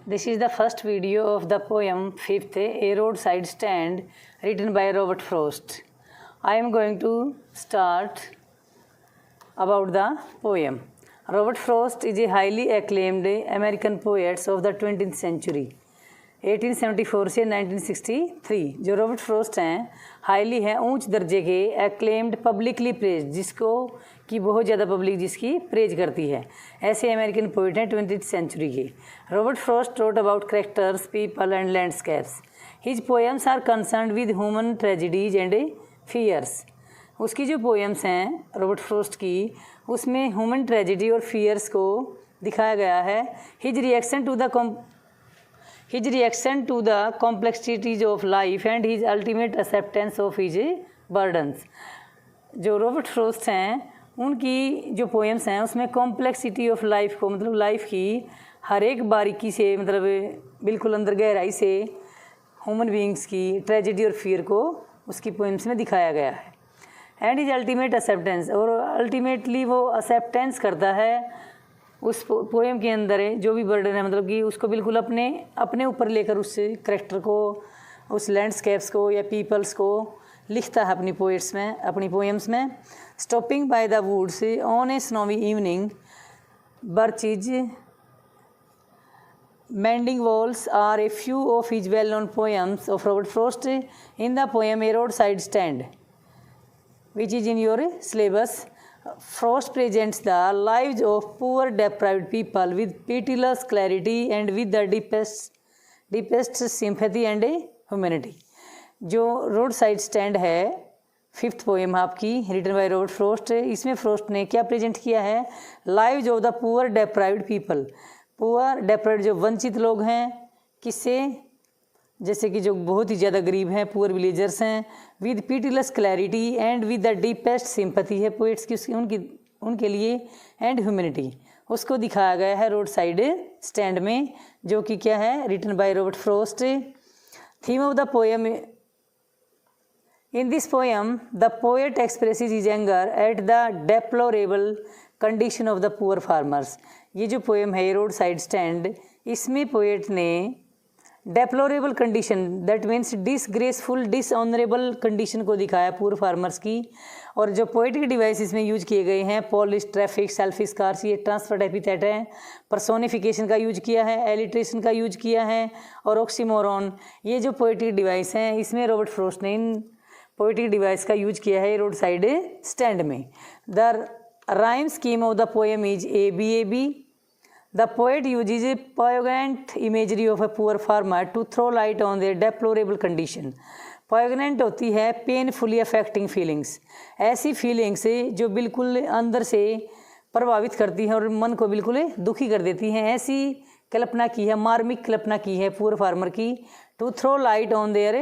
This is the first video of the poem Fifth, A Roadside Stand, written by Robert Frost. I am going to start about the poem. Robert Frost is a highly acclaimed American poet of the 20th century. 1874 से 1963 जो Robert Frost हैं highly हैं ऊंच दर्जे के acclaimed publicly praise जिसको कि बहुत ज़्यादा पब्लिक जिसकी प्रेज करती है ऐसे अमेरिकन पोइट हैं 20th सेंचुरी के। Robert Frost wrote about characters people and landscapes. His poems are concerned with human tragedies and fears. उसकी जो पोएम्स हैं रॉबर्ट फ्रॉस्ट की उसमें ह्यूमन ट्रेजिडी और फियर्स को दिखाया गया है। His reaction to the complexities of life and his ultimate acceptance of his burdens। जो रॉबर्ट फ्रॉस्ट हैं उनकी जो पोएम्स हैं उसमें कॉम्प्लेक्सिटी ऑफ लाइफ को मतलब लाइफ की हर एक बारीकी से मतलब बिल्कुल अंदर गहराई से ह्यूमन बीइंग्स की ट्रेजेडी और फियर को उसकी पोएम्स में दिखाया गया है। एंड हिज अल्टीमेट एक्सेप्टेंस और अल्टीमेटली वो एक्सेप्टेंस करता है उस पोएम के अंदर जो भी बर्डन है मतलब कि उसको बिल्कुल अपने ऊपर लेकर उस करैक्टर को उस लैंडस्केप्स को या पीपल्स को लिखता है अपनी पोएम्स में। Stopping by the woods on a snowy evening, birches, mending walls are a few of his well known poems of Robert Frost. In the poem a road side stand which is in your syllabus, Frost presents the lives of poor deprived people with pitiless clarity and with the deepest sympathy and humanity। जो road side stand है fifth poem आपकी written by Robert Frost. इसमें Frost ने क्या present किया है? Lives of the poor deprived people. Poor deprived जो वंचित लोग हैं किससे? जैसे कि जो बहुत ही ज़्यादा गरीब हैं पुअर विलेजर्स हैं। With pitiless clarity and with the deepest sympathy है पोइट्स की उनके लिए एंड ह्यूमैनिटी उसको दिखाया गया है रोड साइड स्टैंड में जो कि क्या है written by Robert Frost. Theme of the poem in this poem the poet expresses his anger at the deplorable condition of the poor farmers. ये जो पोएम है रोड साइड स्टैंड इसमें poet ने deplorable condition that means disgraceful dishonourable condition को दिखाया poor farmers की। और जो पोएटिक डिवाइस इसमें यूज किए गए हैं पॉलिश, ट्रैफिक, सेल्फिश कार्स, ये ट्रांसफर्ड एपिथेट है। पर्सोनिफिकेशन का यूज किया है, एलिट्रेशन का यूज किया है और ऑक्सीमोरॉन। ये जो पोएटिक डिवाइस हैं इसमें रॉबर्ट फ्रॉस्ट ने इन पोएटिक डिवाइस का यूज किया है रोड साइड स्टैंड में। The rhyme scheme of the poem is ABAB। The poet uses a poignant imagery of a poor farmer to throw light on their deplorable condition। poignant होती है painfully affecting feelings, ऐसी feelings जो बिल्कुल अंदर से प्रभावित करती हैं और मन को बिल्कुल दुखी कर देती हैं। ऐसी कल्पना की है, मार्मिक कल्पना की है पुअर फार्मर की। to throw light on their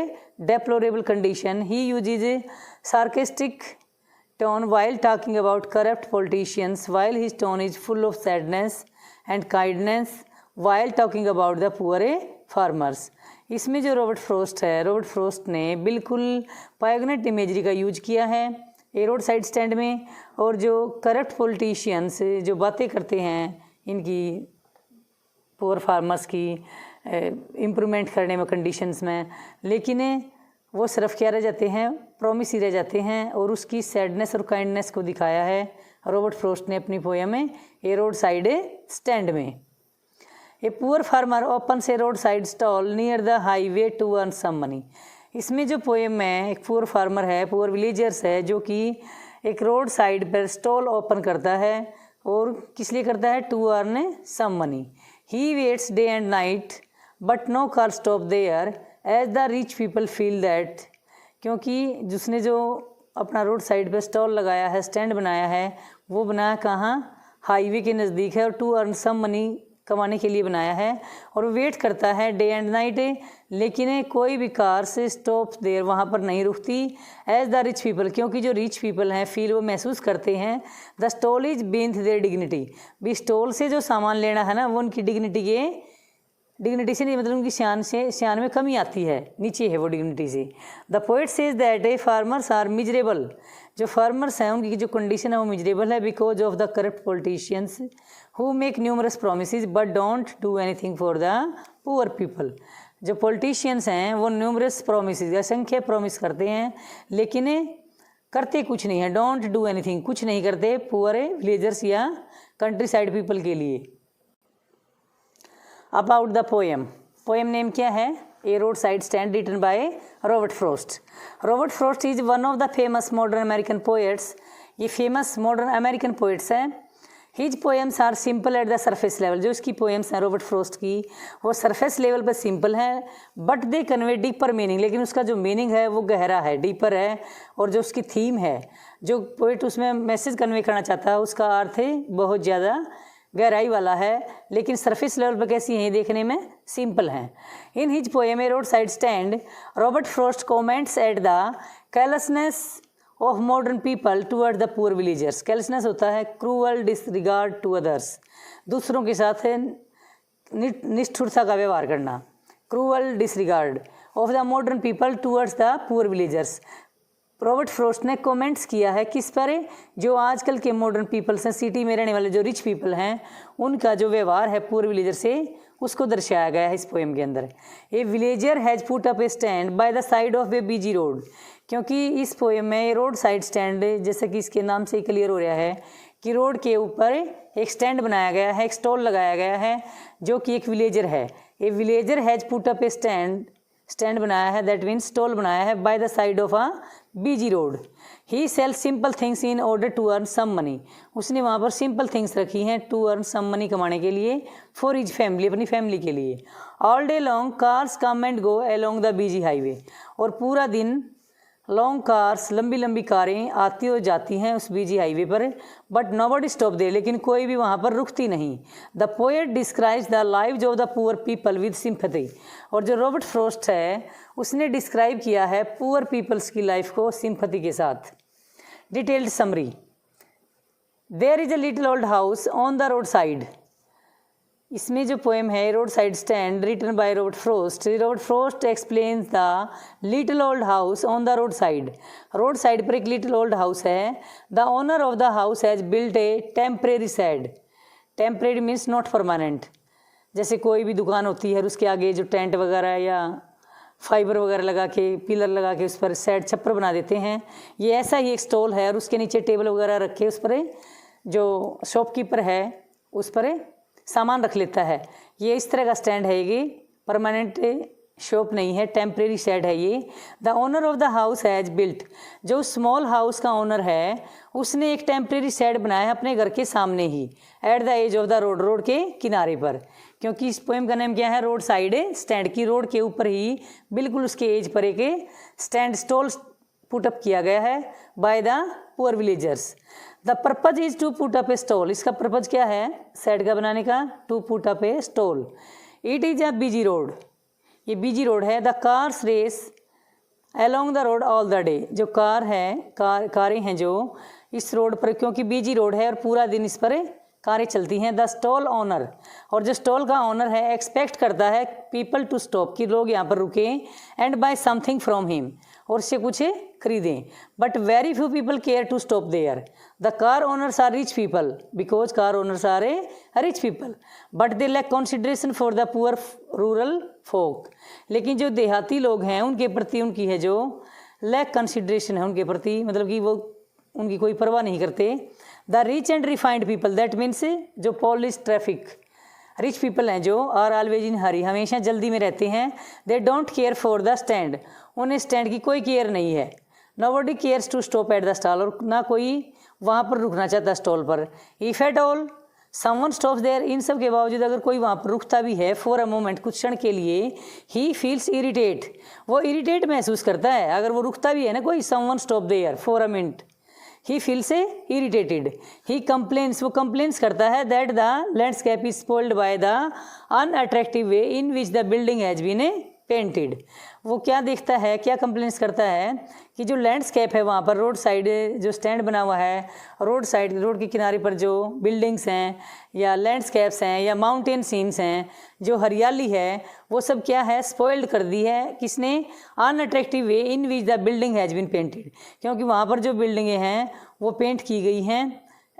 deplorable condition he uses a sarcastic tone while talking about corrupt politicians, while his tone is full of sadness and kindness while talking about the poor farmers। इसमें जो Robert Frost ने बिल्कुल पायगनेट imagery का use किया है a road side stand में। और जो करप्ट पॉलिटिशियंस जो बातें करते हैं इनकी पुअर फार्मर्स की इम्प्रूवमेंट करने में कंडीशंस में, लेकिन वो सिर्फ क्या रह जाते हैं, प्रॉमिस ही रह जाते हैं। और उसकी सैडनेस और काइंडनेस को दिखाया है रॉबर्ट फ्रॉस्ट ने अपनी पोएम में ए रोड साइड स्टैंड में। A poor farmer opens a road side stall near the highway to earn some money. इसमें जो पोएम में एक पुअर फार्मर है, पुअर विलेजर्स है जो कि एक रोड साइड पर स्टॉल ओपन करता है और किस लिए करता है? To earn some money. He waits day and night but no car stop there as the rich people feel that. क्योंकि जिसने जो अपना रोड साइड पे स्टॉल लगाया है, स्टैंड बनाया है, वो बनाया कहाँ? हाईवे के नज़दीक है और टू अर्न सम मनी कमाने के लिए बनाया है। और वेट करता है डे एंड नाइट, लेकिन कोई भी कार से स्टॉप देर वहाँ पर नहीं रुकती। एज द रिच पीपल, क्योंकि जो रिच पीपल हैं फील वो महसूस करते हैं the stall is beneath their dignity. भी स्टॉल से जो सामान लेना है ना वो उनकी डिग्निटी के डिग्निटी से नहीं, मतलब उनकी शान में कमी आती है, नीचे है वो डिग्निटी से। The poet says that a farmers are miserable, जो फार्मर्स हैं उनकी जो कंडीशन है वो मिजरेबल है because of the corrupt politicians who make numerous promises but don't do anything for the poor people. जो पॉलिटिशियंस हैं वो न्यूमरस प्रोमिसेस, असंख्य प्रॉमिस करते हैं लेकिन करते कुछ नहीं है, डोंट डू एनीथिंग, कुछ नहीं करते पुअर विलेजर्स या कंट्री साइड पीपल के लिए। About the poem, poem name क्या है? A road side stand, written by Robert Frost. Robert Frost is one of the famous modern American poets, ये famous modern American poets हैं। His poems are simple at the surface level, जो इसकी poems हैं Robert Frost की वो surface level पर simple हैं, but they convey deeper meaning, लेकिन उसका जो मीनिंग है वो गहरा है, डीपर है, और जो उसकी थीम है, जो पोएट उसमें मैसेज कन्वे करना चाहता है उसका अर्थ बहुत ज़्यादा गहराई वाला है, लेकिन सरफेस लेवल पर कैसी हैं देखने में सिंपल हैं। In his poem a road side stand Robert Frost comments at the callousness of modern people toward the poor villagers. Callousness होता है क्रूअल डिसरिगार्ड टू अदर्स, दूसरों के साथ निष्ठुरता का व्यवहार करना, cruel disregard of the modern people towards the poor villagers. Robert Frost ने कमेंट्स किया है किस पर? जो आजकल के मॉडर्न पीपल्स हैं, सिटी में रहने वाले जो रिच पीपल हैं, उनका जो व्यवहार है पुअर विलेजर से, उसको दर्शाया गया है इस पोएम के अंदर। ए villager has put up a stand by the side of A busy road, क्योंकि इस पोएम में रोड साइड स्टैंड, जैसे कि इसके नाम से क्लियर हो रहा है कि रोड के ऊपर एक स्टैंड बनाया गया है, एक स्टॉल लगाया गया है, जो कि एक विलेजर है। A villager has put up a stand बनाया है, दैट मीन्स स्टॉल बनाया है, by the side of a busy road. He sell simple things in order to earn some money, उसने वहाँ पर सिंपल थिंग्स रखी हैं टू अर्न सम मनी, कमाने के लिए, फॉर हिज फैमिली, अपनी फैमिली के लिए। All day long cars come and go along the busy highway, और पूरा दिन लॉन्ग कार्स, लंबी लंबी कारें आती और जाती हैं उस बिजी हाईवे पर, बट नोबडी स्टॉप देयर, लेकिन कोई भी वहाँ पर रुकती नहीं। The poet describes the lives of the poor people with sympathy, और जो रॉबर्ट फ्रॉस्ट है उसने डिस्क्राइब किया है पुअर पीपल्स की लाइफ को सिंपैथी के साथ। Detailed summary, there is a little old house on the road side, इसमें जो पोएम है road side stand, written by Robert Frost. Robert Frost explains the little old house on the road side, road side पर एक little old house है। The owner of the house has built a temporary shed, temporary means not permanent, जैसे कोई भी दुकान होती है और उसके आगे जो टेंट वगैरह या फाइबर वगैरह लगा के, पिलर लगा के उस पर शेड, छप्पर बना देते हैं, ये ऐसा ही एक स्टॉल है, और उसके नीचे टेबल वगैरह रखे, उस पर जो शॉपकीपर है उस पर सामान रख लेता है। ये इस तरह का स्टैंड है, ये परमानेंट शॉप नहीं है, टेम्परेरी शेड है ये। The owner of the house has built, जो स्मॉल हाउस का ओनर है उसने एक टेम्परेरी शेड बनाया है अपने घर के सामने ही, at the edge of the road, road के किनारे पर, क्योंकि इस पोएम का नाम क्या है? रोड साइड स्टैंड, की रोड के ऊपर ही बिल्कुल उसके एज पर एक स्टैंड स्टॉल पुटअप किया गया है by the poor villagers. The purpose is to put up a stall, इसका पर्पज क्या है शेड का बनाने का? To put up a stall. It is a busy road, ये बिजी रोड है। The cars race along the road all the day, जो car है, कारें हैं जो इस रोड पर, क्योंकि बिजी रोड है और पूरा दिन इस पर कारें चलती हैं। द स्टॉल ओनर, और जो स्टॉल का ओनर है एक्सपेक्ट करता है पीपल टू स्टॉप, कि लोग यहाँ पर रुकें, and buy something from him, और उससे कुछ खरीदें, but very few people care to stop there. The car owners are rich people, because car owners are a rich people, but they lack consideration for the poor rural folk, लेकिन जो देहाती लोग हैं उनके प्रति उनकी है जो लैक कंसिडरेशन है उनके प्रति, मतलब कि वो उनकी कोई परवाह नहीं करते। The rich and refined people, that means जो पॉलिश ट्रैफिक, रिच पीपल हैं जो आर ऑलवेज इन हरी, हमेशा जल्दी में रहते हैं। They don't care for the stand, उन्हें स्टैंड की कोई केयर नहीं है। Nobody cares to stop at the stall, और ना कोई वहाँ पर रुकना चाहता स्टॉल पर। If at all someone stops there, इन सब के बावजूद अगर कोई वहाँ पर रुकता भी है फॉर अ मोमेंट, कुछ क्षण के लिए, ही फील्स इरिटेट, वो इरिटेट महसूस करता है। अगर वो रुकता भी है ना कोई, someone stop there for a minute, he feels irritated. He complains, वो कंप्लेन्स करता है that the landscape is spoiled by the unattractive way in which the building has been painted. वो क्या देखता है, क्या कंप्लेंट्स करता है कि जो लैंडस्केप है वहाँ पर रोड साइड जो स्टैंड बना हुआ है, रोड साइड रोड के किनारे पर जो बिल्डिंग्स हैं या लैंडस्केप्स हैं या माउंटेन सीन्स हैं, जो हरियाली है वो सब क्या है, स्पॉइल्ड कर दी है किसने, unattractive way in which the building has been painted. क्योंकि वहाँ पर जो बिल्डिंगें हैं वो पेंट की गई हैं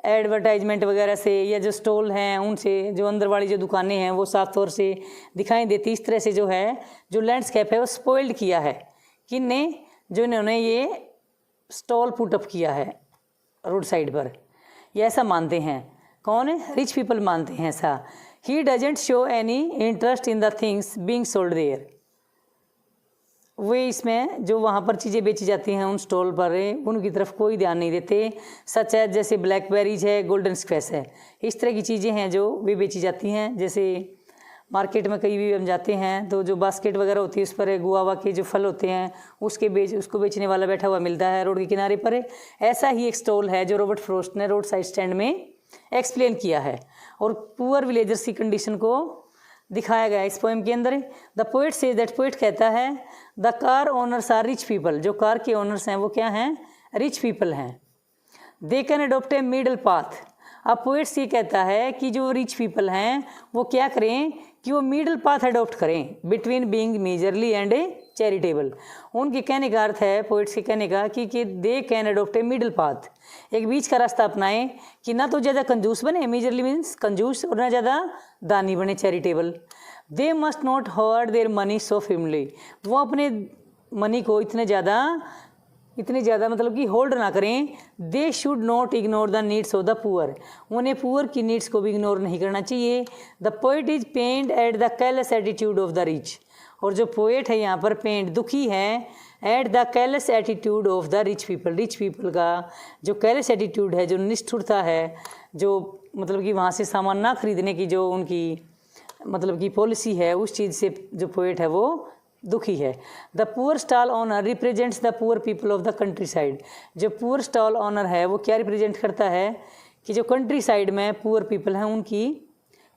एडवर्टाइजमेंट वगैरह से, या जो स्टॉल हैं उनसे, जो अंदर वाली जो दुकानें हैं वो साफ तौर से दिखाई देती। इस तरह से जो है जो लैंडस्केप है वो स्पॉइल्ड किया है किनने, जो इन्होंने ये स्टॉल पुटअप किया है रोड साइड पर, ये ऐसा मानते हैं। कौन है, रिच पीपल मानते हैं ऐसा। He doesn't show any interest in the things being sold there. वे इसमें जो वहाँ पर चीज़ें बेची जाती हैं उन स्टॉल पर उनकी तरफ कोई ध्यान नहीं देते। सच है जैसे ब्लैकबेरीज है, गोल्डन स्क्वैश है, इस तरह की चीज़ें हैं जो वे बेची जाती हैं। जैसे मार्केट में कहीं भी हम जाते हैं तो जो बास्केट वगैरह होती है उस पर गुआवा के जो फल होते हैं उसको बेचने वाला बैठा हुआ मिलता है रोड के किनारे पर। ऐसा ही एक स्टॉल है जो रॉबर्ट फ्रॉस्ट ने रोड साइड स्टैंड में एक्सप्लेन किया है और पुअर विलेजर्स की कंडीशन को दिखाया गया इस पोएम के अंदर। The poet says that, poet कहता है the car owners are rich people, जो कार के ओनर्स हैं वो क्या हैं, रिच पीपल हैं। They can adopt a middle path. अब पोएट्स ये कहता है कि जो रिच पीपल हैं वो क्या करें कि वो मिडल पाथ अडोप्ट करें between being majorly and charitable. उनके कहने का अर्थ है, पोइट्स के कहने का कि दे can adopt a middle path, एक बीच का रास्ता अपनाएं कि ना तो ज़्यादा कंजूस बने, मेजरली मीन्स कंजूस, और ना ज़्यादा दानी बने, charitable. They must not hold their money so firmly, वो अपने मनी को इतने ज़्यादा मतलब कि होल्ड ना करें। They should not ignore the needs of the poor, उन्हें पुअर की नीड्स को भी इग्नोर नहीं करना चाहिए। The poet is pained at the careless attitude of the rich, और जो पोएट है यहाँ पर पेंट दुखी है at the careless attitude of the rich people, rich people का जो केयरलेस एटीट्यूड है, जो निष्ठुरता है, जो मतलब कि वहाँ से सामान ना खरीदने की जो उनकी मतलब कि पॉलिसी है, उस चीज़ से जो पोएट है वो दुखी है। The poor stall owner represents the poor people of the country side, जो पुअर स्टॉल ऑनर है वो क्या रिप्रेजेंट करता है कि जो कंट्री साइड में पुअर पीपल हैं उनकी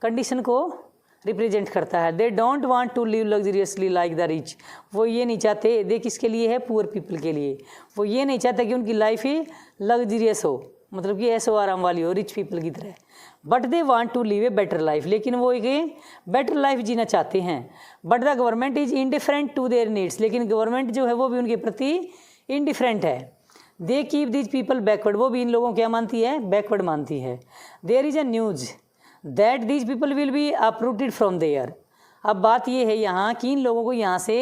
कंडीशन को रिप्रेजेंट करता है। They don't want to live luxuriously like the rich, वो ये नहीं चाहते, दे किसके लिए है, पुअर पीपल के लिए, वो ये नहीं चाहता कि उनकी लाइफ ही लग्जरियस हो, मतलब कि ऐसो आराम वाली हो रिच पीपल की तरह। But they want to live a better life, लेकिन वो एक बेटर लाइफ जीना चाहते हैं। But the government is indifferent to their needs, लेकिन गवर्नमेंट जो है वो भी उनके प्रति इनडिफरेंट है। They keep these people backward, वो भी इन लोगों को क्या मानती है, बैकवर्ड मानती है। There is a news that these people will be uprooted from there, अब बात ये है यहाँ कि इन लोगों को यहाँ से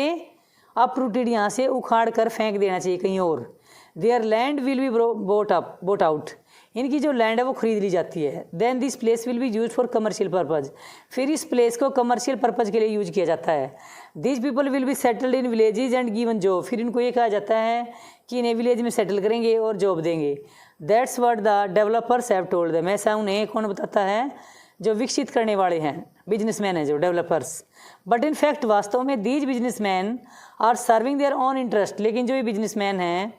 अपरूटेड, यहाँ से उखाड़ कर फेंक देना चाहिए कहीं और। Their land will be bought out, इनकी जो लैंड है वो खरीद ली जाती है। Then this place will be use for commercial purpose, फिर इस प्लेस को कमर्शियल पर्पज़ के लिए यूज किया जाता है। This people will be settled in villages and given job, फिर इनको ये कहा जाता है कि इन्हें विलेज में सेटल करेंगे और जॉब देंगे। That's what the developers have told them, ऐसा उन्हें कौन बताता है, जो विकसित करने वाले हैं, बिजनेसमैन हैं जो डेवलपर्स। बट इन फैक्ट वास्तव में these businessman are serving their own interest, लेकिन जो ये बिजनेसमैन हैं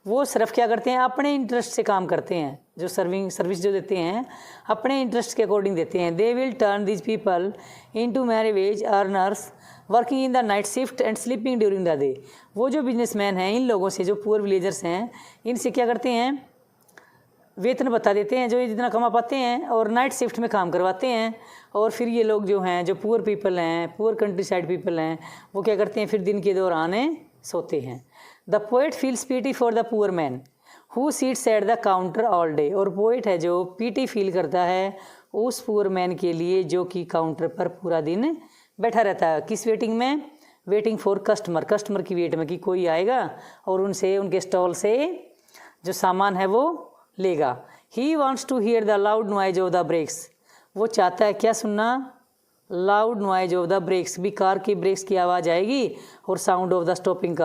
वो सिर्फ क्या करते हैं, अपने इंटरेस्ट से काम करते हैं, जो सर्विस जो देते हैं अपने इंटरेस्ट के अकॉर्डिंग देते हैं। They will turn these people into mere wage earners working in the night shift and sleeping during the day, वो जो बिजनेसमैन हैं इन लोगों से, जो पुअर विलेजर्स हैं, इनसे क्या करते हैं, वेतन बता देते हैं जो ये जितना कमा पाते हैं, और नाइट शिफ्ट में काम करवाते हैं। और फिर ये लोग जो हैं, जो पुअर पीपल हैं, पुअर कंट्री साइड पीपल हैं, वो क्या करते हैं, फिर दिन के दौरान सोते हैं। The poet feels PT for the poor man who seats at the counter all day, और पोएट है जो पीटी फील करता है उस पुअर मैन के लिए जो कि काउंटर पर पूरा दिन बैठा रहता है। किस वेटिंग में, वेटिंग फॉर कस्टमर, कस्टमर की वेट में कि कोई आएगा और उनसे, उनके स्टॉल से जो सामान है वो लेगा। He wants to hear the loud noise of the brakes, वो चाहता है क्या सुनना, loud noise of the brakes, भी कार की ब्रेक्स की आवाज़ आएगी, और sound of the stopping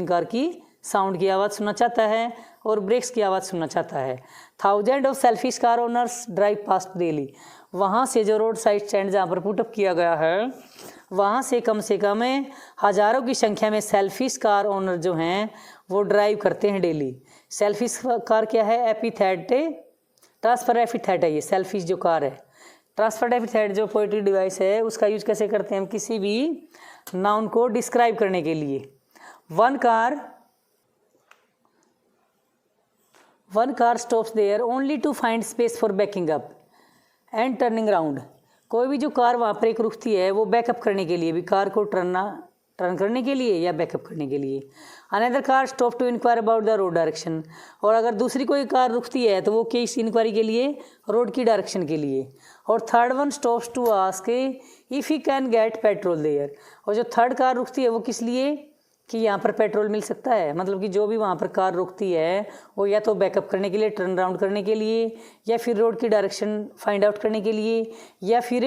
car की साउंड की आवाज़ सुनना चाहता है, और ब्रेक्स की आवाज़ सुनना चाहता है। Thousand of selfish car owners drive past daily, वहाँ से जो रोड साइड स्टैंड जहाँ पर पुटअप किया गया है वहाँ से कम हज़ारों की संख्या में सेल्फिश कार ओनर जो हैं वो ड्राइव करते हैं डेली। सेल्फिश कार क्या है, एपिथेट, ट्रांसफर एपिथेट है ये सेल्फिश जो कार है, ट्रांसफर डेफिसाइड जो पोएट्री डिवाइस है उसका यूज कैसे करते हैं हम किसी भी नाउन को डिस्क्राइब करने के लिए। One car stops there only to find space for backing up and turning round. कोई भी जो कार वहाँ पर एक रुकती है वो बैकअप करने के लिए भी, कार को टर्न करने के लिए या बैकअप करने के लिए। Another car stop to inquire about the road direction, और अगर दूसरी कोई कार रुकती है तो वो किस इंक्वायरी के लिए, रोड की डायरेक्शन के लिए। और third one stops to ask if he can get petrol there, और जो थर्ड कार रुकती है वो किस लिए, कि यहाँ पर पेट्रोल मिल सकता है। मतलब कि जो भी वहाँ पर कार रुकती है वो या तो बैकअप करने के लिए, टर्न राउंड करने के लिए, या फिर रोड की डायरेक्शन फाइंड आउट करने के लिए, या फिर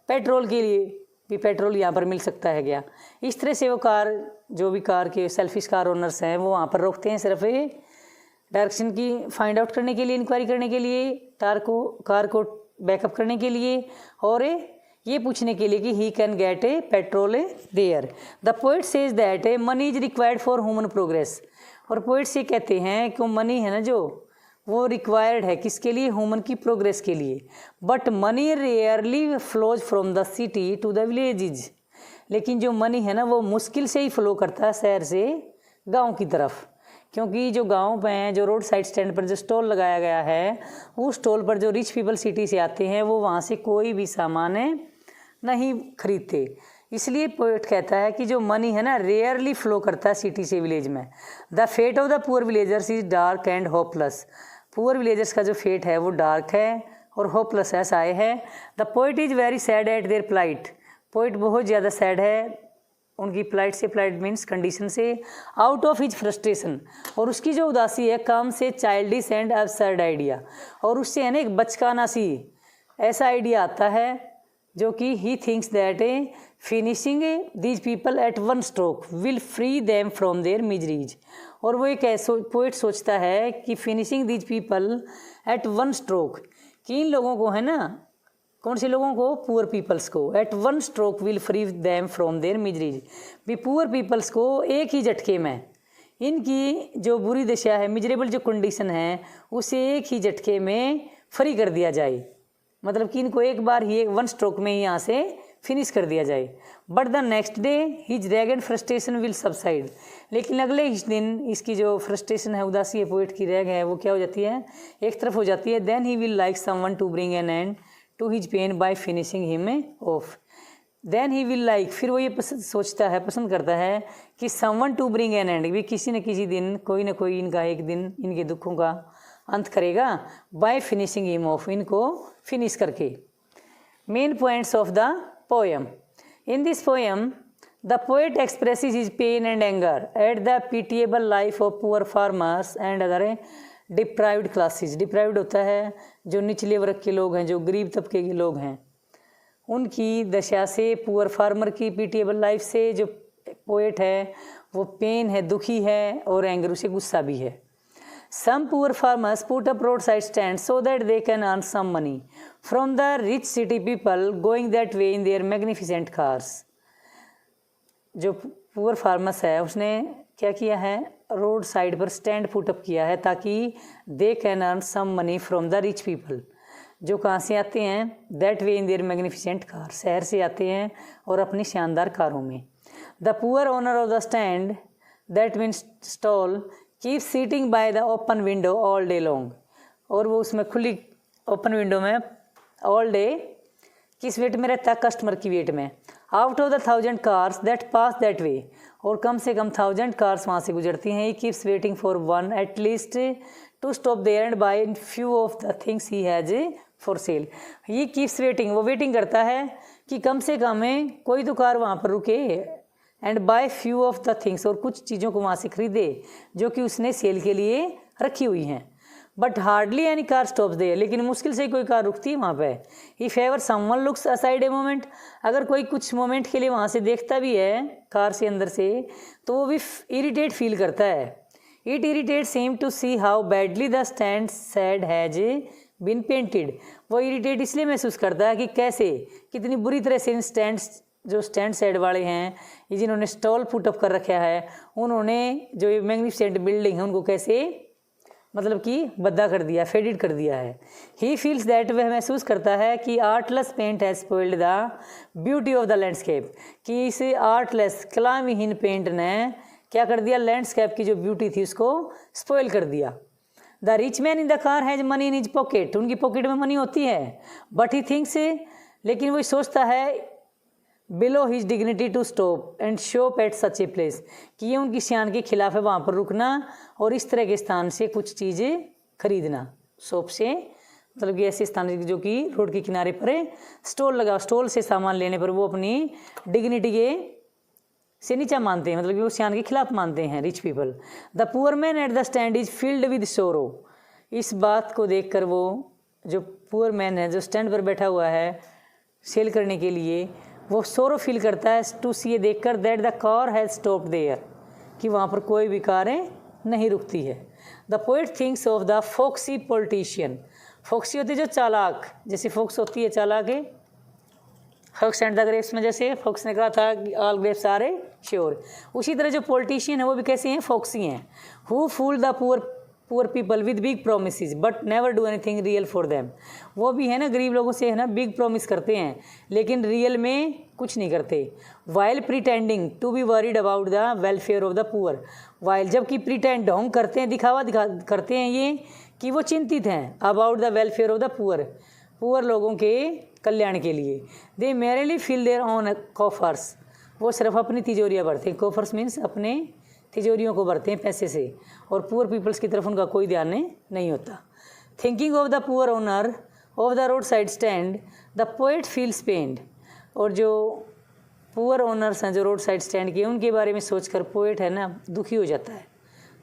पेट्रोल के लिए भी, पेट्रोल यहाँ पर मिल सकता है क्या। इस तरह से वो कार, जो भी कार के सेल्फिश कार ओनर्स हैं वो वहाँ पर रोकते हैं सिर्फ डायरेक्शन की फाइंड आउट करने के लिए, इंक्वायरी करने के लिए, कार को बैकअप करने के लिए, और ये पूछने के लिए कि he can get petrol there. The poet says that money is required for human progress, और पोइट्स ये कहते हैं कि मनी है ना जो वो रिक्वायर्ड है किसके लिए, ह्यूमन की प्रोग्रेस के लिए। But money rarely flows from the city to the villages, लेकिन जो मनी है ना वो मुश्किल से ही फ्लो करता है शहर से गांव की तरफ, क्योंकि जो गांव पे हैं, जो रोड साइड स्टैंड पर जो स्टॉल लगाया गया है, उस स्टॉल पर जो रिच पीपल सिटी से आते हैं वो वहाँ से कोई भी सामान नहीं खरीदते। इसलिए पोएट कहता है कि जो मनी है ना रेयरली फ्लो करता है सिटी से विलेज में। The fate of the poor villagers is dark and hopeless, poor villagers का जो फेट है वो डार्क है और होपलेस ऐसा है। The poet is very sad at their plight, poet बहुत ज़्यादा सैड है उनकी प्लाइट से, प्लाइट मीन्स कंडीशन से। आउट ऑफ हिज फ्रस्ट्रेशन, और उसकी जो उदासी है काम से चाइल्डिश एंड अबसर्ड आइडिया, और उससे है ना एक बचकाना सी ऐसा आइडिया आता है जो कि he thinks that finishing these people at one stroke will free them from their miseries, और वो एक पोइट सोचता है कि finishing these people at one stroke, कि इन लोगों को है ना, कौन से लोगों को, पुअर पीपल्स को, at one stroke will free them from their miseries, भी पुअर पीपल्स को एक ही झटके में इनकी जो बुरी दशा है, मिजरेबल जो कंडीशन है, उसे एक ही झटके में फ्री कर दिया जाए। मतलब कि इनको एक बार ही वन स्ट्रोक में ही यहाँ से फिनिश कर दिया जाए। But the next day his rag and frustration will subside, लेकिन अगले इस दिन इसकी जो फ्रस्ट्रेशन है, उदासी है, पोइट की रैग है, वो क्या हो जाती है, एक तरफ हो जाती है। Then he will like someone to bring an end to his pain by finishing him off, then he will like, फिर वो ये सोचता है, पसंद करता है कि someone to bring an end, भी किसी न किसी दिन कोई ना कोई इनका एक दिन इनके दुखों का अंत करेगा, बाय फिनिशिंग हिम ऑफ, इनको फिनिश करके। Main points of the poem, in this poem the poet expresses his pain and anger at the pitiable life of poor farmers and other deprived classes. Deprived होता है जो निचले वर्ग के लोग हैं, जो गरीब तबके के लोग हैं, उनकी दशा से, पुअर फार्मर की पिटिएबल लाइफ से जो पोएट है वो पेन है, दुखी है, और एंगर, उसे गुस्सा भी है। Some poor farmers put up roadside stands so that they can earn some money from the rich city people going that way in their magnificent cars. जो पुअर फार्मर्स है उसने क्या किया है, रोड साइड पर स्टैंड पुटअप किया है ताकि they can earn some money from the rich people, जो कहाँ से आते हैं, that way in their magnificent car, शहर से आते हैं और अपनी शानदार कारों में। The poor owner of the stand that means stall keep sitting by the open window all day long, और वो उसमें खुली ओपन विंडो में ऑल डे किस वेट में रहता है, कस्टमर की वेट में। Out of the 1000 cars that pass that way, और कम से कम 1000 कार्स वहाँ से गुजरती हैं। He keeps waiting for one at least to stop there and buy few of the things he has for sale. He keeps waiting, वो waiting करता है कि कम से कम कोई तो कार वहाँ पर रुके, and buy few of the things, और कुछ चीज़ों को वहाँ से खरीदे जो कि उसने सेल के लिए रखी हुई हैं। But hardly any car stops there, लेकिन मुश्किल से कोई कार रुकती है वहाँ पे। If ever someone looks aside a moment, अगर कोई कुछ मोमेंट के लिए वहाँ से देखता भी है कार से अंदर से, तो वो भी इरिटेट फील करता है। It irritates him to see how badly the stand sad has been painted, वो इरिटेट इसलिए महसूस करता है कि कैसे, कितनी बुरी तरह से इन स्टैंड्स, जो स्टैंड साइड वाले हैं, ये जिन्होंने स्टॉल पुटअप कर रखा है, उन्होंने जो ये मैग्निफिसेंट बिल्डिंग है उनको कैसे मतलब कि बद्दा कर दिया, फेडेड कर दिया है। ही फील्स दैट, वह महसूस करता है कि artless paint has spoiled the beauty of the landscape, कि इस आर्टलेस कलाविहीन पेंट ने क्या कर दिया, लैंडस्केप की जो ब्यूटी थी उसको स्पॉइल कर दिया। The rich man in the car has money in his pocket, उनकी पॉकेट में मनी होती है, बट ही थिंक्स, लेकिन वो सोचता है below his dignity to stop and shop at such a place, कि ये उनकी शान के खिलाफ है वहाँ पर रुकना और इस तरह के स्थान से कुछ चीज़ें खरीदना। शॉप से मतलब कि ऐसे स्थान जो कि रोड के किनारे पर स्टॉल लगा, स्टॉल से सामान लेने पर वो अपनी डिग्निटी के से नीचा मानते हैं, मतलब कि वो शान के खिलाफ मानते हैं rich people. The poor man at the stand is filled with सोरो, इस बात को देखकर वो जो पुअर मैन है जो स्टैंड पर बैठा हुआ है सेल करने के लिए, वो सोरो फील करता है टू सी, देखकर that the car has stopped there, कि वहाँ पर कोई भी कारें नहीं रुकती है। The poet thinks of the foxy politician, foxy होती है जो चालाक, जैसे फोक्स होती है चालाक है, फोक्स एंड द ग्रेप्स में जैसे फोक्स ने कहा था कि all grapes are a sure, उसी तरह जो पॉलिटिशियन है वो भी कैसे हैं, फोक्सी हैं। Who fool the poor people with big promise but never do anything real for them, वो भी है ना गरीब लोगों से है ना बिग प्रॉमिस करते हैं लेकिन रियल में कुछ नहीं करते। While pretending to be worried about the welfare of the poor, while जबकि प्रिटेंड ढोंग करते हैं, दिखावा करते हैं ये कि वो चिंतित हैं about the welfare of the poor लोगों के कल्याण के लिए। दे मेरेली फील देयर ऑन कॉफर्स, वो सिर्फ अपनी तिजोरियाँ भरते हैं, कॉफर्स मीन्स अपने तिजोरियों को भरते हैं पैसे से, और पुअर पीपल्स की तरफ उनका कोई ध्यान नहीं होता। Thinking of the poor owner of the road side stand the poet feels pained, और जो पुअर ओनर्स हैं जो रोड साइड स्टैंड के, उनके बारे में सोचकर पोएट है ना दुखी हो जाता है,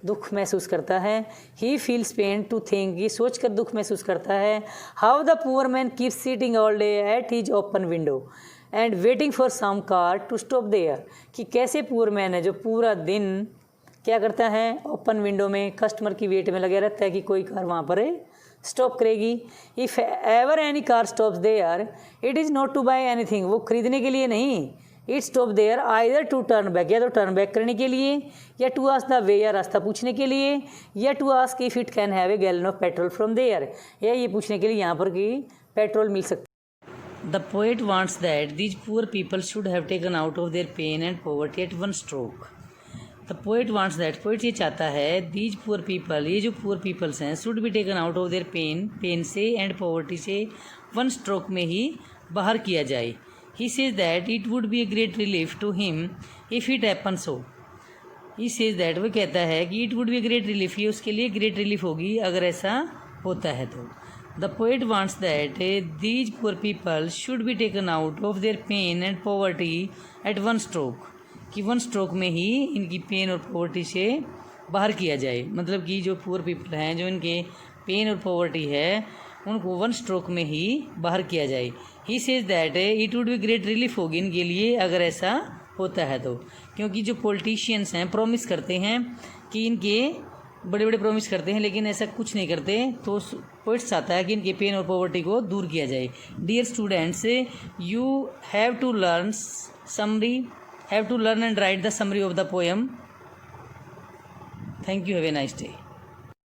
दुख महसूस करता है। He feels pain to think, ये सोच कर दुख महसूस करता है। How the poor man keep sitting all day at his open window and waiting for some car to stop there, कि कैसे पुअर मैन है जो पूरा दिन क्या करता है, ओपन विंडो में कस्टमर की वेट में लगे रहता है कि कोई कार वहाँ पर स्टॉप करेगी। If ever any car stops there it is not to buy anything, वो खरीदने के लिए नहीं, it stop there either to turn back, या तो टर्न बैक करने के लिए, या टू आस्क द वे, या रास्ता पूछने के लिए, या to ask if it can have a gallon of petrol from there, या ये पूछने के लिए यहाँ पर कि पेट्रोल मिल सकता है। The poet wants that these poor people should have taken out of their pain and poverty at one stroke. The poet wants that, poet ये चाहता है दीज पुअर पीपल, ये जो पुअर पीपल्स हैं, should be taken out of their pain से and poverty से one stroke में ही बाहर किया जाए। He says that it would be a great relief to him if it happens so. He says that, वो कहता है कि it would be a great relief, ये उसके लिए great relief होगी अगर ऐसा होता है तो। The poet wants that these poor people should be taken out of their pain and poverty at one stroke, कि one stroke में ही इनकी पेन और पॉवर्टी से बाहर किया जाए, मतलब कि जो पुअर पीपल हैं जो इनके पेन और पॉवर्टी है उनको वन स्ट्रोक में ही बाहर किया जाए। He says that it would be great relief होगी इनके लिए अगर ऐसा होता है तो, क्योंकि जो पॉलिटिशियंस हैं प्रॉमिस करते हैं कि इनके बड़े बड़े प्रॉमिस करते हैं लेकिन ऐसा कुछ नहीं करते, तो पोइट चाहता है कि इनके पेन और पॉवर्टी को दूर किया जाए। Dear students, you have to learn and write the summary of the poem. Thank you, have a nice day.